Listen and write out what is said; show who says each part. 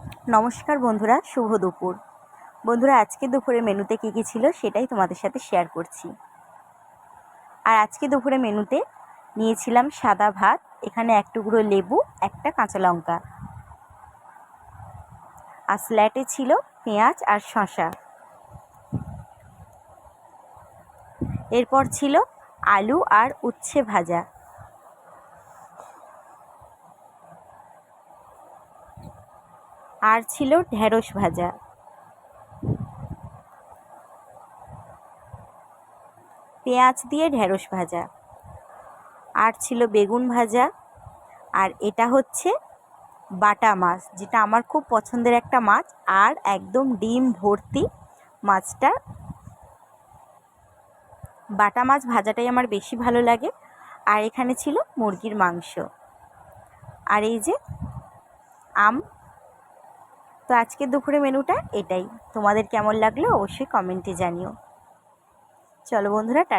Speaker 1: নমস্কার বন্ধুরা, শুভ দুপুর। বন্ধুরা, আজকে দুপুরে মেনুতে কী কী ছিল সেটাই তোমাদের সাথে শেয়ার করছি। আর আজকে দুপুরে মেনুতে নিয়েছিলাম সাদা ভাত, এখানে এক টুকরো লেবু, একটা কাঁচা লঙ্কা, আর স্যালাডে ছিল পেঁয়াজ আর শসা। এরপর ছিল আলু আর উচ্ছে ভাজা, আর ছিল ঢেঁড়স ভাজা। পেঁয়াজ দিয়ে ঢেঁড়স ভাজা, আর ছিল বেগুন ভাজা। আর এটা হচ্ছে বাটা মাছ, যেটা আমার খুব পছন্দের একটা মাছ, আর একদম ডিম ভর্তি মাছটা। বাটা মাছ ভাজাটাই আমার বেশি ভালো লাগে। আর এখানে ছিল মুরগির মাংস, আর এই যে আম। তো আজকের দুপুরে মেনুটা এটাই। তোমাদের কেমন লাগলো অবশ্যই কমেন্টে জানিও। চলো বন্ধুরা, টাটা।